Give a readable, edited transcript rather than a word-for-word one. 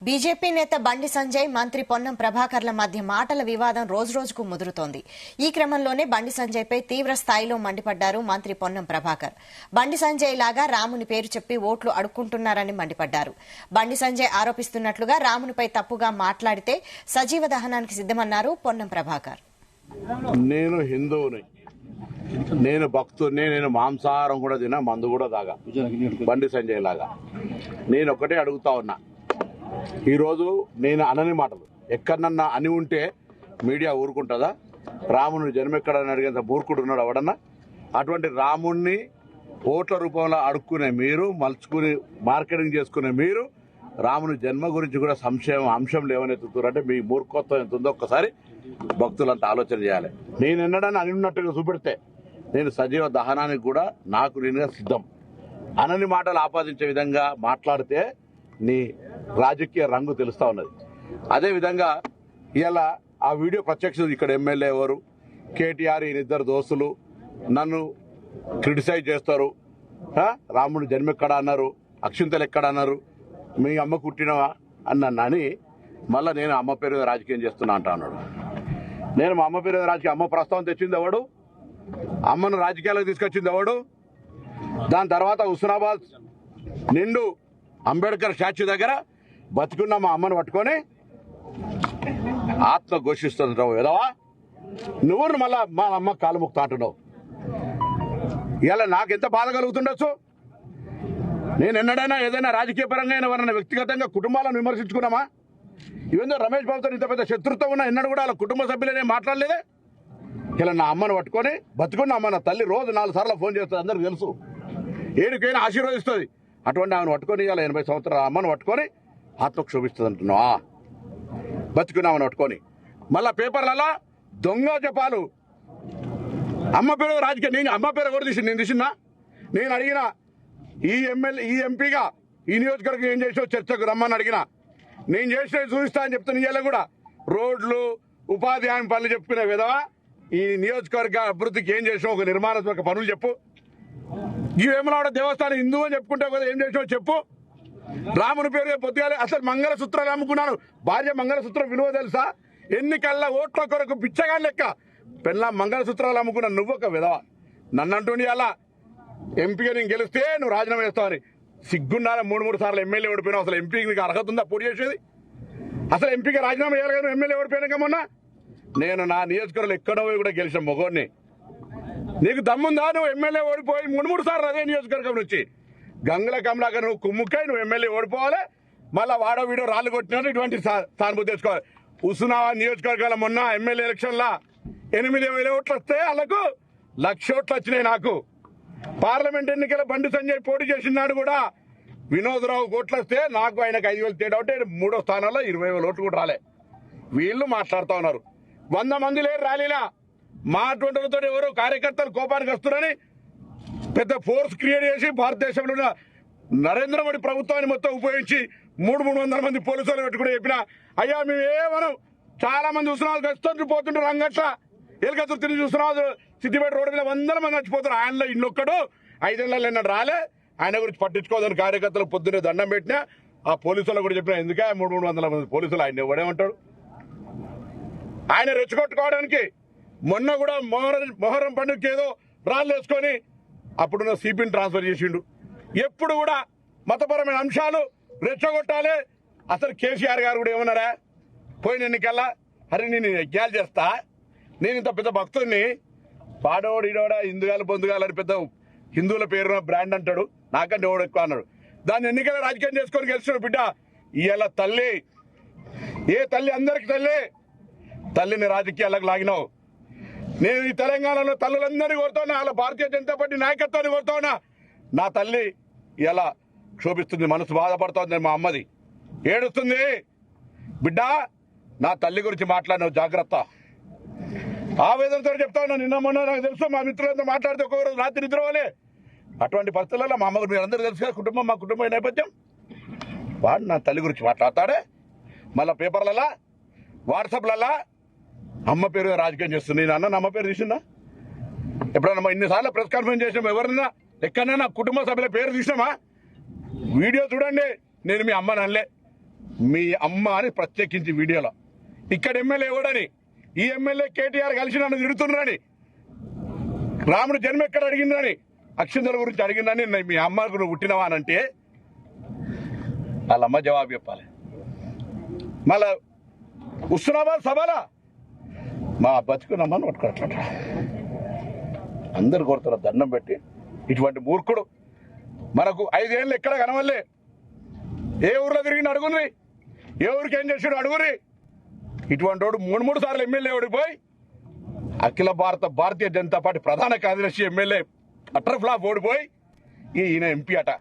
BJP నేత బండి సంజయ్ మంత్రి పొన్నం ప్రభాకర్ల మధ్య మాటల వివాదం రోజురోజుకు ముదురుతోంది. ఈ క్రమంలోనే బండి సంజయ్పై తీవ్ర స్థాయిలో మండిపడ్డారు మంత్రి పొన్నం ప్రభాకర్. బండి సంజయ్ లాగా రాముని పేరు చెప్పి ఓట్లు అడుక్కుంటున్నారని మండిపడ్డారు. బండి సంజయ్ ఆరోపిస్తున్నట్లుగా రామునిపై తప్పుగా మాట్లాడితే సజీవ దహనానికి సిద్దమన్నారు పొన్నం ప్రభాకర్. నేను హిందువుని, నేను భక్తుని, నేను మాంసాహారం కూడా తినా, మందు కూడా తాగా బండి సంజయ్ లాగా. నేను ఒకటే అడుగుతా ఉన్నా, ఈరోజు నేను అనని మాటలు ఎక్కడన్నా అని ఉంటే మీడియా ఊరుకుంటుందా? రాముని జన్మెక్కడని అడిగేంత మూర్ఖుడు ఉన్నాడు ఎవడన్నా? అటువంటి రాముణ్ణి ఓట్ల రూపంలో అడుక్కునే మీరు, మలుచుకుని మార్కెటింగ్ చేసుకునే మీరు రాముని జన్మ గురించి కూడా అంశం లేవనెత్తుతారంటే మీ మూర్ఖత్వం ఎంత ఉందో ఒక్కసారి భక్తులంతా ఆలోచన చేయాలి. నేను ఎన్నడని అని ఉన్నట్టుగా చూపెడితే నేను సజీవ దహనానికి కూడా నాకు నేనుగా సిద్ధం. అనని మాటలు ఆపాదించే విధంగా మాట్లాడితే నీ రాజకీయ రంగు తెలుస్తా ఉన్నది. అదేవిధంగా ఇలా ఆ వీడియో ప్రత్యక్ష ఇక్కడ ఎమ్మెల్యే ఎవరు, కేటీఆర్ ఈయనిద్దరు దోస్తులు నన్ను క్రిటిసైజ్ చేస్తారు. రాముడు జన్మ ఎక్కడ అన్నారు, అక్షింతలు ఎక్కడ అన్నారు, మీ అమ్మ కుట్టినవా అని మళ్ళీ నేను అమ్మ పేరు మీద రాజకీయం చేస్తున్నా అంటా అన్నాడు. నేను మా అమ్మ పేరు మీద రాజకీయం, అమ్మ ప్రస్తావన తెచ్చింది ఎవడు? అమ్మను రాజకీయాలకు తీసుకొచ్చింది ఎవడు? దాని తర్వాత హుస్నాబాద్ నిండు అంబేద్కర్ స్టాచ్యూ దగ్గర బతుకున్న మా అమ్మను పట్టుకొని ఆత్మ ఘోషిస్తుంటావు ఎదవా, నువ్వు మళ్ళా మా అమ్మ కాలు ముక్త అంటున్నావు. ఇలా నాకెంత బాధ కలుగుతుండొచ్చు? నేను ఎన్నడైనా ఏదైనా రాజకీయ పరంగా ఎవరైనా వ్యక్తిగతంగా కుటుంబాలను విమర్శించుకున్నామా? ఇవేందో రమేష్ బాబుతో ఇంత పెద్ద శత్రుత్వం ఉన్నా ఎన్నడూ కూడా వాళ్ళ కుటుంబ సభ్యులనే మాట్లాడలేదే. ఇలా నా అమ్మను పట్టుకొని బతుకున్న అమ్మ, నా తల్లి రోజు 4 సార్లు ఫోన్ చేస్తుంది, అందరికి తెలుసు, ఏడికైనా ఆశీర్వదిస్తుంది. అటువంటి ఆమెను పట్టుకొని ఇలా 80 సంవత్సరాల అమ్మను పట్టుకొని ఆత్మకు శోభిస్తుంది అంటున్నావా? బతుకున్నామని పట్టుకొని మళ్ళా పేపర్లలో దొంగ జపాలు అమ్మ పేరు రాజకీయ. నేను అమ్మ పేరు ఎవరు తీసి నేను తీసినా? నేను అడిగిన ఈ ఎంపీగా ఈ నియోజకవర్గం ఏం చేసావు చర్చకు రమ్మని అడిగిన, నేను చేసినవి చూపిస్తా అని చెప్తున్నా. ఇవాళ కూడా రోడ్లు, ఉపాధి హామీ పనులు చెప్పుకునే విధవా ఈ నియోజకవర్గ అభివృద్ధికి ఏం చేసావు? ఒక నిర్మాణాత్మక పనులు చెప్పు. ఈ వేములవాడ దేవస్థానం హిందూ అని చెప్పుకుంటావు కదా, ఏం చేసావు చెప్పు. రాముని పేరు పొద్దుగాలే అసలు మంగళసూత్రాలు అమ్ముకున్నాను. భార్య మంగళసూత్రం విలువ తెలుసా? ఎన్నికల్లా ఓట్ల కొరకు పిచ్చగా లెక్క పెళ్ళ మంగళసూత్రాలు అమ్ముకున్నాను. నువ్వు ఒక విధవ. నన్ను అంటుండి అలా ఎంపీగా నేను గెలిస్తే నువ్వు రాజీనామా చేస్తావని సిగ్గుండాలి. 3 సార్లు ఎమ్మెల్యే ఓడిపోయినావు. అసలు ఎంపీకి నీకు అర్హత ఉందా పోటీ చేసేది? అసలు ఎంపీగా రాజీనామా చేయాలి కదా, ఎమ్మెల్యే ఓడిపోయినాక మొన్న. నేను నా నియోజకవర్గంలో ఎక్కడో కూడా గెలిచిన మొగోడిని. నీకు దమ్ముందా? నువ్వు ఎమ్మెల్యే ఓడిపోయి 3 సార్లు అదే నియోజకవర్గం నుంచి గంగుల కమలాకర్ నువ్వు కుమ్ముక్కై నువ్వు ఎమ్మెల్యే ఓడిపోవాలి. మళ్ళీ వాడో వీడో రాళ్ళు కొట్టినట్టు ఇటువంటి సానుభూతి తెచ్చుకోవాలి. హుస్నాబాద్ నియోజకవర్గాల మొన్న ఎమ్మెల్యే ఎలక్షన్లా 8,000 ఓట్లు వస్తే వాళ్ళకు 1,00,000 ఓట్లు వచ్చినాయి. నాకు పార్లమెంట్ ఎన్నికల బండి సంజయ్ పోటీ చేసినాడు కూడా వినోద్రావు ఓట్లు వస్తే నాకు ఆయనకు 5,000 తేడా ఉంటే 3వ స్థానంలో 20,000 ఓట్లు కూడా రాలే. వీళ్ళు మాట్లాడుతూ ఉన్నారు. 100 మంది లేరు ర్యాలీలా. మా అటువంటితో ఎవరు కార్యకర్తలు కోపానికి వస్తున్నారని పెద్ద ఫోర్స్ క్రియేట్ చేసి భారతదేశంలో ఉన్న నరేంద్ర మోడీ ప్రభుత్వాన్ని మొత్తం ఉపయోగించి 300 మంది పోలీసులు పెట్టుకుని చెప్పిన, అయ్యా మేము ఏమనం, చాలా మంది చూస్తున్నాం గస్తుంటూ పోతుంటారు, రంగట్ల ఎలుకతులు తిరిగి చూస్తున్నాం, సిద్దిపేట రోడ్డు మీద 100 మంది చచ్చిపోతారు. ఆయనలో ఇన్నొక్కడు 5 ఏళ్ళలో ఎన్నడు రాలే. ఆయన గురించి పట్టించుకోదని కార్యకర్తలు పొద్దున్నే దండం పెట్టినా ఆ పోలీసులు కూడా చెప్పినా, ఎందుకే 300 మంది పోలీసులు ఆయన ఎవడేమంటాడు? ఆయన రెచ్చగొట్టుకోవడానికి మొన్న కూడా మొహరం పండుగకి ఏదో రాళ్ళు వేసుకొని అప్పుడున్న సిపిని ట్రాన్స్ఫర్ చేసిండు. ఎప్పుడు కూడా మతపరమైన అంశాలు రెచ్చగొట్టాలి. అసలు కేసీఆర్ గారు కూడా ఏమన్నారా పోయిన ఎన్నికల్లా, అరే నేను యజ్ఞాలు చేస్తా, నేను ఇంత పెద్ద భక్తుడిని, పాడోడు ఈడోడా హిందుగాలు పొందుగాలని పెద్ద హిందువుల పేరు బ్రాండ్ అంటాడు, నాకంటే ఎవడు ఎక్కువ అన్నాడు. దాన్ని ఎన్నికల రాజకీయం చేసుకొని గెలిచాడు బిడ్డ. ఇవాళ తల్లి, ఏ తల్లి అందరికి తల్లిని రాజకీయాలకు లాగినావు. నేను ఈ తెలంగాణలో తల్లులందరినీ కోరుతున్నా, అలా భారతీయ జనతా పార్టీ నాయకత్వాన్ని కోరుతున్నా. నా తల్లి ఇలా క్షోభిస్తుంది, మనసు బాధపడుతోంది. మా అమ్మది ఏడుస్తుంది. బిడ్డ, నా తల్లి గురించి మాట్లాడినావు, జాగ్రత్త. ఆవేదనతో చెప్తా ఉన్నా. నిన్న మొన్న నాకు తెలుసు, మా మిత్రులతో మాట్లాడితే ఒక్కొక్క రాత్రి నిద్రపోలే. అటువంటి పరిస్థితులలో మా అమ్మకు మీరు అందరూ తెలుసు కదా, కుటుంబం, మా కుటుంబం నేపథ్యం. వాడు నా తల్లి గురించి మాట్లాడతాడే. మళ్ళీ పేపర్లలో, వాట్సాప్లలో అమ్మ పేరు రాజకీయం చేస్తుంది. నేను అన్న అమ్మ పేరు తీసిందా? ఎప్పుడన్నా ఇన్నిసార్లు ప్రెస్ కాన్ఫరెన్స్ చేసినాం, ఎవరన్నా ఎక్కడన్నా కుటుంబ సభ్యుల పేరు తీసినామా? వీడియో చూడండి. నేను మీ అమ్మని అనలే, మీ అమ్మ అని ప్రత్యేకించి వీడియోలో ఇక్కడ ఎమ్మెల్యే ఎవడని ఈ ఎమ్మెల్యే కేటీఆర్ కలిసి నన్ను తిడుతున్నారని రాముడు జన్మ ఎక్కడ అడిగిందని అక్షింతల గురించి అడిగిందని మీ అమ్మకు నువ్వు పుట్టినవా అని అంటే వాళ్ళమ్మ జవాబు చెప్పాలి. మళ్ళా హుస్నాబాద్ సభలా మా బతుకునమ్మని పట్టుకోవట్లట అందరు కొడుతున్నారు దండం పెట్టి. ఇటువంటి మూర్ఖుడు మనకు 5 ఏళ్ళు ఎక్కడ కనవల్లే. ఏ ఊర్లో తిరిగిన అడుగుని, ఏ ఊరికి ఏం చేసాడు అడుగురి. ఇటువంటి వాడు 3 సార్లు ఎమ్మెల్యే ఓడిపోయి అఖిల భారతీయ జనతా పార్టీ ప్రధాన కార్యదర్శి ఎమ్మెల్యే అటర్ ఫ్లాప్ ఓడిపోయి ఈయన ఎంపీ అట.